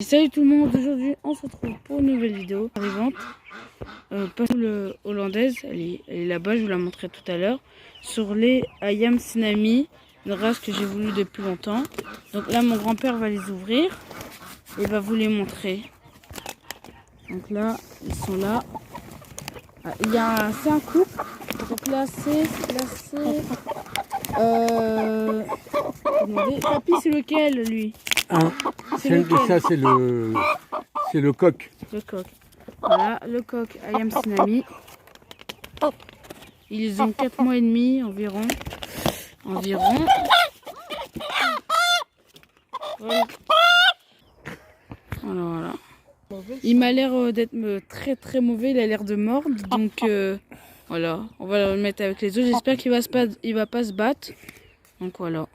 Salut tout le monde, aujourd'hui on se retrouve pour une nouvelle vidéo arrivante. Pas le hollandaise, elle est là-bas, je vous la montrerai tout à l'heure. Sur les Ayam Sinami, une race que j'ai voulu depuis longtemps. Donc là mon grand-père va les ouvrir et va vous les montrer. Donc là, ils sont là. Ah, c'est un couple. Donc là c'est... Papy, c'est lequel lui? Hein, ça c'est le coq. Le coq. Voilà, le coq Ayam Sinami. Ils ont 4 mois et demi environ. Voilà. Voilà. Il m'a l'air d'être très très mauvais, il a l'air de mordre. Donc voilà, on va le mettre avec les autres. J'espère qu'il va pas se battre. Donc voilà.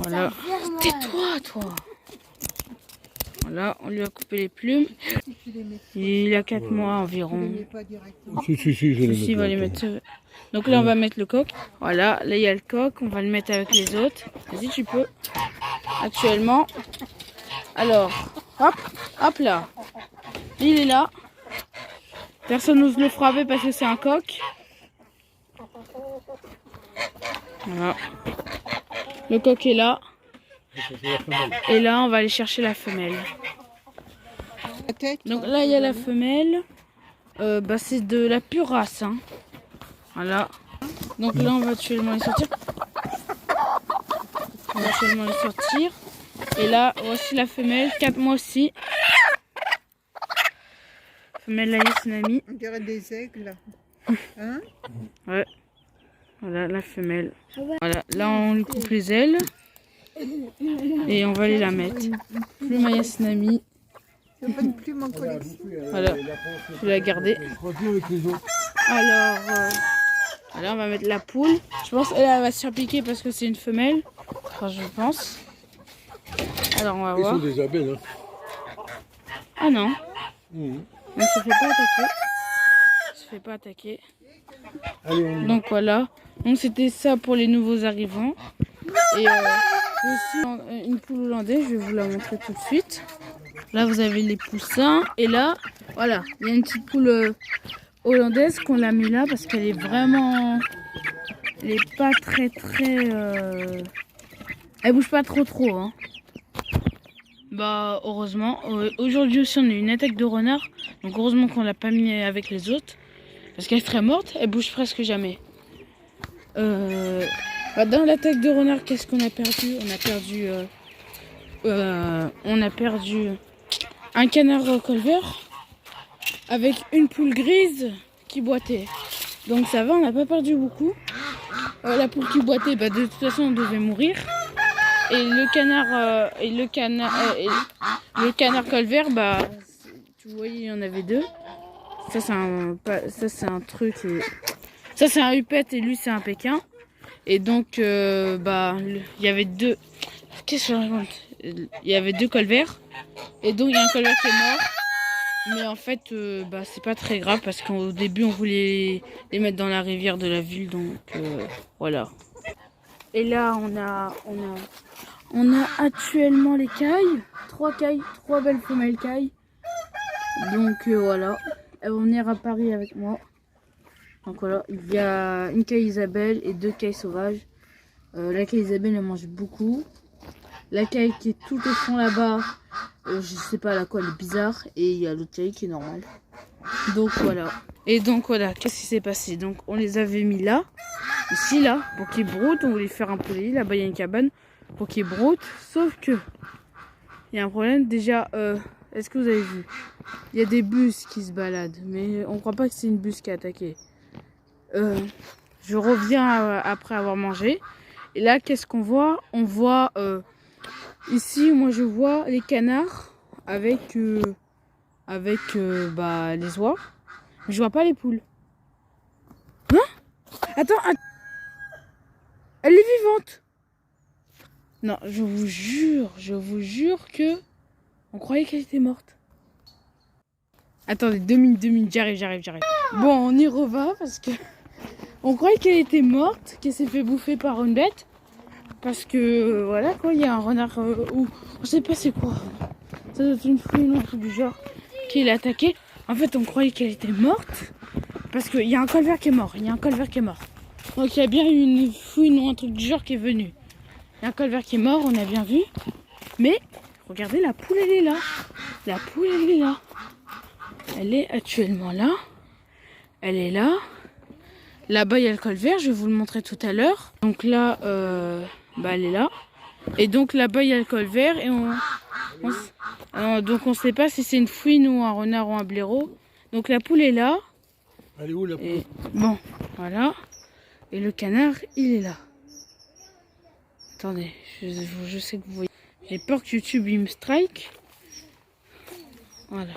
Voilà. Tais-toi, toi. Voilà, on lui a coupé les plumes. Il a 4 mois environ. Si, je va les mettre. Donc là, on va mettre le coq. Voilà, là, il y a le coq. On va le mettre avec les autres. Vas-y, tu peux. Actuellement. Alors, hop, hop là. Il est là. Personne n'ose le frapper parce que c'est un coq. Voilà. Le coq est là. Et là, on va aller chercher la femelle. Donc là, il y a la femelle. C'est de la pure race. Hein. Voilà. Donc là, on va actuellement les sortir. Et là, voici la femelle. 4 mois aussi. Femelle Ayam Sinami. On dirait des aigles. Hein? Ouais. Voilà la femelle. Voilà. Là, on lui coupe les ailes. Et on va aller la mettre. Plume Ayam Sinami. Il n'y a pas de plume en collection. Voilà, je vais la garder. Alors, on va mettre la poule. Je pense qu'elle va se faire piquer parce que c'est une femelle. Enfin, je pense. Alors, on va voir. Ils sont des abeilles, hein. Ah non. On ne se fait pas attaquer. Allez, donc voilà. Donc c'était ça pour les nouveaux arrivants. Et aussi une poule hollandaise. Je vais vous la montrer tout de suite. Là, vous avez les poussins. Et là, voilà, il y a une petite poule hollandaise qu'on l'a mis là parce qu'elle est vraiment... Elle est pas très... Elle bouge pas trop. Hein. Bah, heureusement. Aujourd'hui aussi, on a eu une attaque de renard. Donc, heureusement qu'on l'a pas mis avec les autres. Parce qu'elle serait morte, elle bouge presque jamais. Dans l'attaque de renard, qu'est-ce qu'on a perdu? On a perdu un canard colver avec une poule grise qui boitait. Donc ça va, on n'a pas perdu beaucoup. La poule qui boitait, de toute façon, on devait mourir. Et le canard colver, tu voyais, il y en avait 2. Ça c'est un truc. Ça c'est un hupette et lui c'est un pékin. Et donc il y avait 2. Qu'est-ce que je raconte? Il y avait 2 colverts. Et donc il y a un colvert qui est mort. Mais en fait c'est pas très grave parce qu'au début on voulait les mettre dans la rivière de la ville. Donc voilà. Et là on a actuellement les cailles. 3 belles femelles cailles. Donc voilà. Elles vont venir à Paris avec moi. Donc voilà, il y a une caille Isabelle et 2 cailles sauvages. La caille Isabelle, elle mange beaucoup. La caille qui est tout au fond là-bas, je sais pas quoi, elle est bizarre. Et il y a l'autre caille qui est normale. Donc voilà. Et donc voilà, qu'est-ce qui s'est passé? Donc on les avait mis là, ici là, pour qu'ils broutent. On voulait faire un poulet. Là-bas il y a une cabane pour qu'ils broutent. Sauf que il y a un problème. Déjà, est-ce que vous avez vu? Il y a des bus qui se baladent. Mais on croit pas que c'est une bus qui a attaqué. Je reviens après avoir mangé. Et là, qu'est-ce qu'on voit? On voit ici, moi je vois les canards avec les oies. Mais je vois pas les poules. Hein? Attends, elle est vivante. Non, je vous jure que on croyait qu'elle était morte. Attendez, 2 minutes, j'arrive. Bon, on y reva parce que on croyait qu'elle était morte, qu'elle s'est fait bouffer par une bête. Parce que voilà quoi, il y a un renard où on sait pas c'est quoi. Ça doit être une fouine ou un truc du genre qui l'a attaqué. En fait, on croyait qu'elle était morte parce qu'il y a un colvert qui est mort. Donc il y a bien une fouine ou un truc du genre qui est venu. Il y a un colvert qui est mort, on a bien vu. Mais regardez, la poule elle est là. La poule elle est là. Elle est actuellement là. Elle est là. Là-bas il y a le colvert, je vais vous le montrer tout à l'heure. Donc là, elle est là. Et donc là-bas il y a le colvert et donc on sait pas si c'est une fouine ou un renard ou un blaireau. Donc la poule est là. Elle est où la poule? Et bon, voilà. Et le canard, il est là. Attendez, je sais que vous voyez. J'ai peur que YouTube il me strike. Voilà.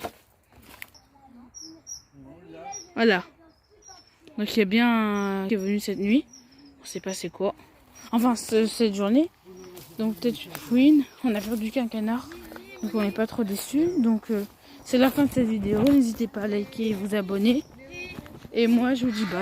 Voilà. Donc il y a bien un qui est venu cette nuit. On sait pas c'est quoi. Enfin, cette journée. Donc peut-être une fouine. On a perdu qu'un canard. Donc on n'est pas trop déçus. Donc c'est la fin de cette vidéo. N'hésitez pas à liker et vous abonner. Et moi je vous dis bye.